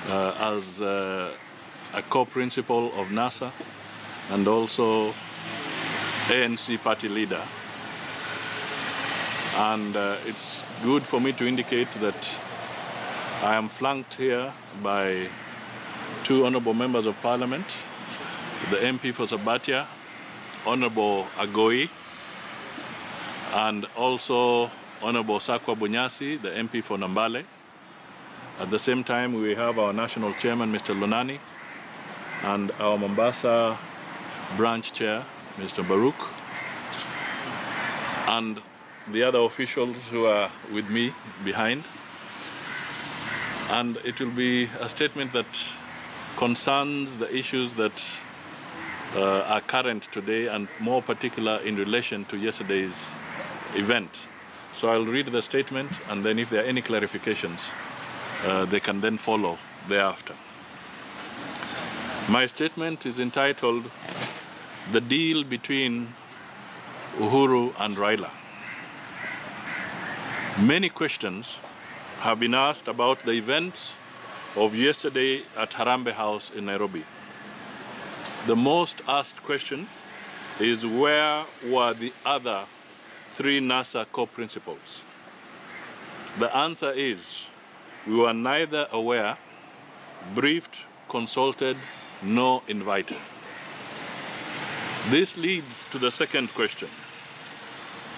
as a co-principal of NASA and also ANC party leader. And it's good for me to indicate that I am flanked here by two honorable members of parliament, the MP for Sabatia, Honorable Agoi, and also Honorable Sakwa Bunyasi, the MP for Nambale. At the same time, we have our national chairman, Mr. Lunani, and our Mombasa branch chair, Mr. Baruch, and the other officials who are with me behind. And it will be a statement that concerns the issues that are current today, and more particular in relation to yesterday's event. So I'll read the statement, and then if there are any clarifications, they can then follow thereafter. My statement is entitled, "The Deal Between Uhuru and Raila." Many questions have been asked about the events of yesterday at Harambee House in Nairobi. The most asked question is, where were the other three NASA co-principals? The answer is, we were neither aware, briefed, consulted, nor invited. This leads to the second question.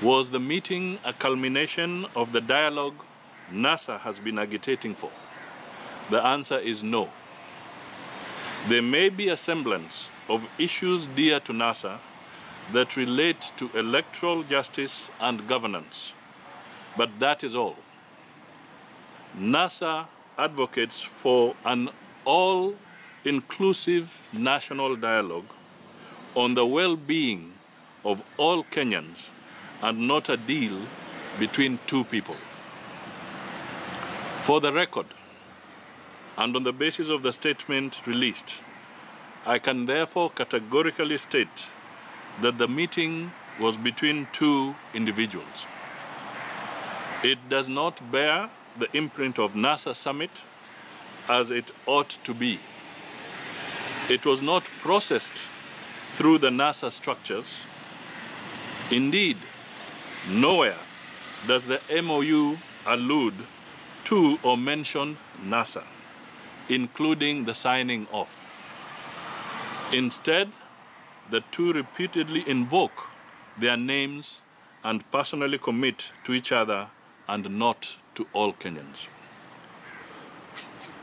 Was the meeting a culmination of the dialogue NASA has been agitating for? The answer is no. There may be a semblance of issues dear to NASA that relate to electoral justice and governance, but that is all. NASA advocates for an all-inclusive national dialogue on the well-being of all Kenyans and not a deal between two people. For the record, and on the basis of the statement released, I can therefore categorically state that the meeting was between two individuals. It does not bear the imprint of NASA summit as it ought to be. It was not processed through the NASA structures. Indeed, nowhere does the MOU allude to or mention NASA, including the signing off. Instead, the two repeatedly invoke their names and personally commit to each other and not to all Kenyans.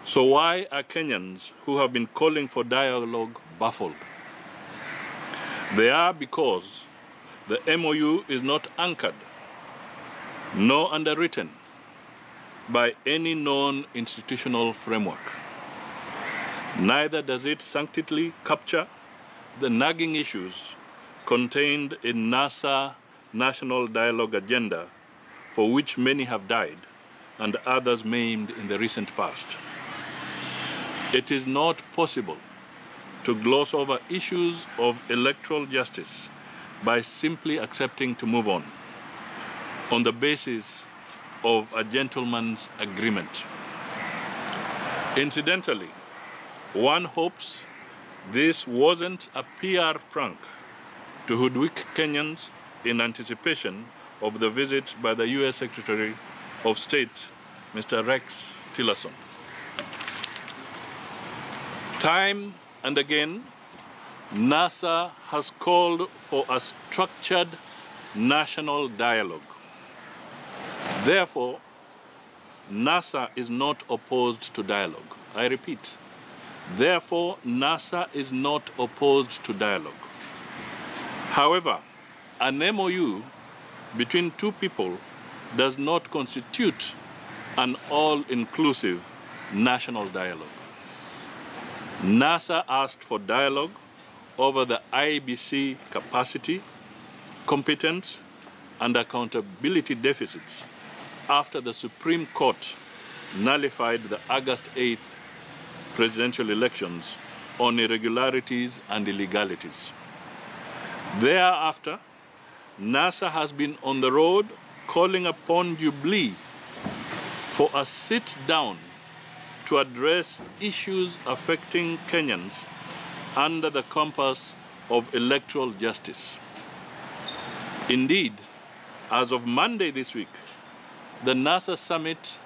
So why are Kenyans who have been calling for dialogue baffled? They are because the MOU is not anchored nor underwritten by any known institutional framework. Neither does it succinctly capture the nagging issues contained in NASA National Dialogue Agenda, for which many have died and others maimed in the recent past. It is not possible to gloss over issues of electoral justice by simply accepting to move on the basis of a gentleman's agreement. Incidentally, one hopes this wasn't a PR prank to hoodwink Kenyans in anticipation of the visit by the U.S. Secretary of State, Mr. Rex Tillerson. Time and again, NASA has called for a structured national dialogue. Therefore, NASA is not opposed to dialogue. I repeat, therefore, NASA is not opposed to dialogue. However, an MOU between two people does not constitute an all-inclusive national dialogue. NASA asked for dialogue over the IBC capacity, competence, and accountability deficits after the Supreme Court nullified the August 8th presidential elections on irregularities and illegalities. Thereafter, NASA has been on the road calling upon Jubilee for a sit-down to address issues affecting Kenyans under the compass of electoral justice. Indeed, as of Monday this week, the NASA summit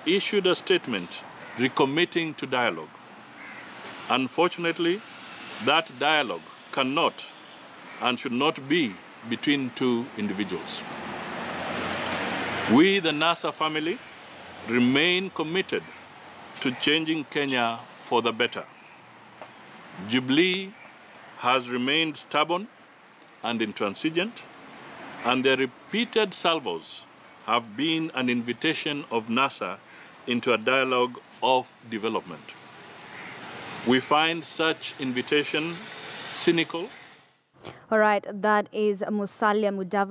issued a statement recommitting to dialogue. Unfortunately, that dialogue cannot and should not be between two individuals. We, the NASA family, remain committed to changing Kenya for the better. Jubilee has remained stubborn and intransigent, and their repeated salvos have been an invitation of NASA into a dialogue of development. We find such invitation cynical. All right, that is Musalia Mudavadi.